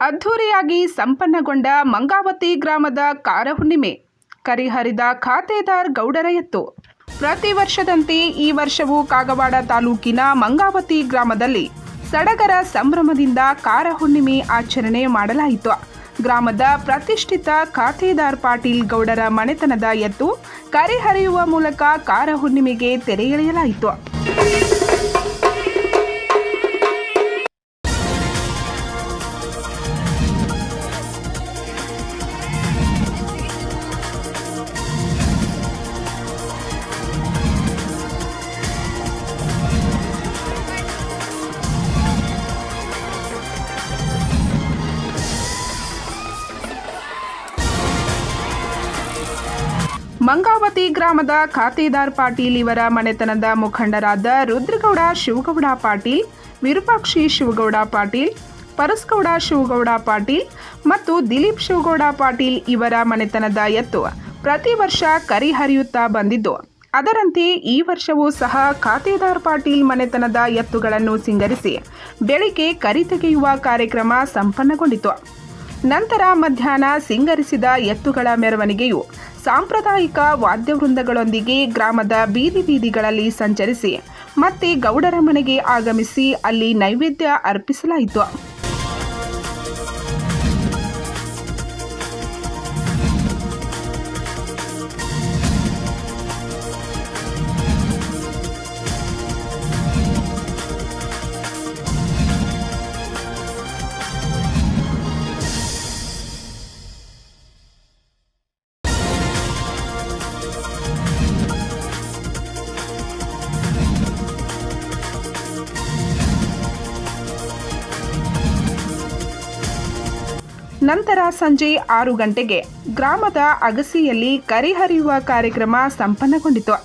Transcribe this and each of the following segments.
ಅದ್ಧೂರಿಯಾಗಿ ಸಂಪನ್ನಗೊಂಡ ಮಂಗಾವತಿ ಗ್ರಾಮದ ಕಾರ ಹುಣ್ಣಿಮೆ. ಕರಿಹರಿದ ಖಾತೆದಾರ್ ಗೌಡರ ಎತ್ತು. ಪ್ರತಿ ವರ್ಷದಂತೆ ಈ ವರ್ಷವೂ ಕಾಗವಾಡ ತಾಲೂಕಿನ ಮಂಗಾವತಿ ಗ್ರಾಮದಲ್ಲಿ ಸಡಗರ ಸಂಭ್ರಮದಿಂದ ಕಾರ ಹುಣ್ಣಿಮೆ ಆಚರಣೆ ಮಾಡಲಾಯಿತು. ಗ್ರಾಮದ ಪ್ರತಿಷ್ಠಿತ ಖಾತೆದಾರ್ ಪಾಟೀಲ್ ಗೌಡರ ಮನೆತನದ ಎತ್ತು ಕರಿಹರಿಯುವ ಮೂಲಕ ಕಾರ ಹುಣ್ಣಿಮೆಗೆ ತೆರೆ ಎಳೆಯಲಾಯಿತು. ಮಂಗಾವತಿ ಗ್ರಾಮದ ಖಾತೆದಾರ್ ಪಾಟೀಲ್ ಇವರ ಮನೆತನದ ಮುಖಂಡರಾದ ರುದ್ರಗೌಡ ಶಿವಗೌಡ ಪಾಟೀಲ್, ವಿರೂಪಾಕ್ಷಿ ಶಿವಗೌಡ ಪಾಟೀಲ್, ಪರಸ್ಗೌಡ ಶಿವಗೌಡ ಪಾಟೀಲ್ ಮತ್ತು ದಿಲೀಪ್ ಶಿವಗೌಡ ಪಾಟೀಲ್ ಇವರ ಮನೆತನದ ಎತ್ತು ಪ್ರತಿ ವರ್ಷ ಕರಿಹರಿಯುತ್ತಾ ಬಂದಿದ್ದು, ಅದರಂತೆ ಈ ವರ್ಷವೂ ಸಹ ಖಾತೆದಾರ್ ಪಾಟೀಲ್ ಮನೆತನದ ಎತ್ತುಗಳನ್ನು ಸಿಂಗರಿಸಿ ಬೆಳಿಗ್ಗೆ ಕರಿ ತೆಗೆಯುವ ಕಾರ್ಯಕ್ರಮ ಸಂಪನ್ನಗೊಂಡಿತು. ನಂತರ ಮಧ್ಯಾಹ್ನ ಸಿಂಗರಿಸಿದ ಎತ್ತುಗಳ ಮೆರವಣಿಗೆಯು ಸಾಂಪ್ರದಾಯಿಕ ವಾದ್ಯವೃಂದಗಳೊಂದಿಗೆ ಗ್ರಾಮದ ಬೀದಿ ಬೀದಿಗಳಲ್ಲಿ ಸಂಚರಿಸಿ ಮತ್ತೆ ಗೌಡರ ಮನೆಗೆ ಆಗಮಿಸಿ ಅಲ್ಲಿ ನೈವೇದ್ಯ ಅರ್ಪಿಸಲಾಯಿತು. ನಂತರ ಸಂಜೆ 6 ಗಂಟೆಗೆ ಗ್ರಾಮದ ಅಗಸಿಯಲ್ಲಿ ಕರಿಹರಿಯುವ ಕಾರ್ಯಕ್ರಮ ಸಂಪನ್ನಗೊಂಡಿತು.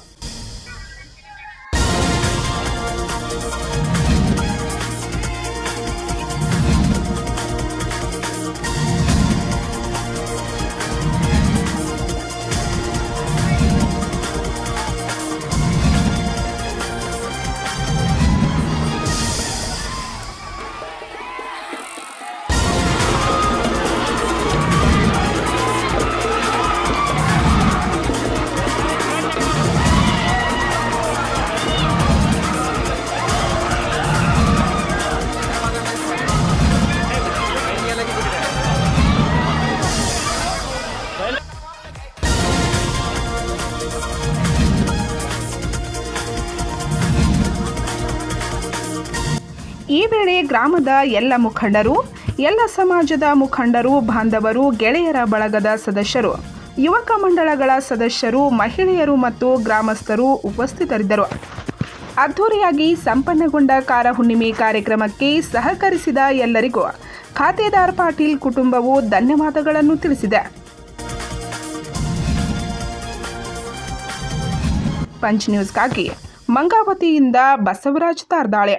ಈ ವೇಳೆ ಗ್ರಾಮದ ಎಲ್ಲ ಮುಖಂಡರು, ಎಲ್ಲ ಸಮಾಜದ ಮುಖಂಡರು, ಬಾಂಧವರು, ಗೆಳೆಯರ ಬಳಗದ ಸದಸ್ಯರು, ಯುವಕ ಮಂಡಳಗಳ ಸದಸ್ಯರು, ಮಹಿಳೆಯರು ಮತ್ತು ಗ್ರಾಮಸ್ಥರು ಉಪಸ್ಥಿತರಿದ್ದರು. ಅದ್ಧೂರಿಯಾಗಿ ಸಂಪನ್ನಗೊಂಡ ಕಾರ ಹುಣ್ಣಿಮೆ ಕಾರ್ಯಕ್ರಮಕ್ಕೆ ಸಹಕರಿಸಿದ ಎಲ್ಲರಿಗೂ ಖಾತೆದಾರ್ ಪಾಟೀಲ್ ಕುಟುಂಬವು ಧನ್ಯವಾದಗಳನ್ನು ತಿಳಿಸಿದೆ. ಪಂಚ್ ನ್ಯೂಸ್ಗಾಗಿ ಮಂಗಾವತಿಯಿಂದ ಬಸವರಾಜ್ ತಾರ್ದಾಳೆ.